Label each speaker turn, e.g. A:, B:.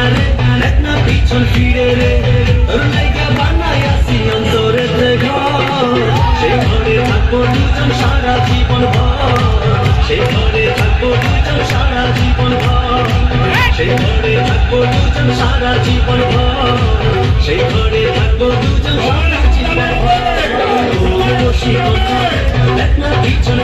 A: রে দেখ না পিছন ফিরে রে তোর লাইগা বানাই আসি অন্তরেতে ঘর সেই ঘরে থাকবো দুজন সারা জীবন ভর সেই ঘরে থাকবো দুজন সারা জীবন ভর সেই ঘরে থাকবো দুজন সারা জীবন ভর সেই ঘরে থাকবো দুজন সারা জীবন ভর বসি দেখ না পিছন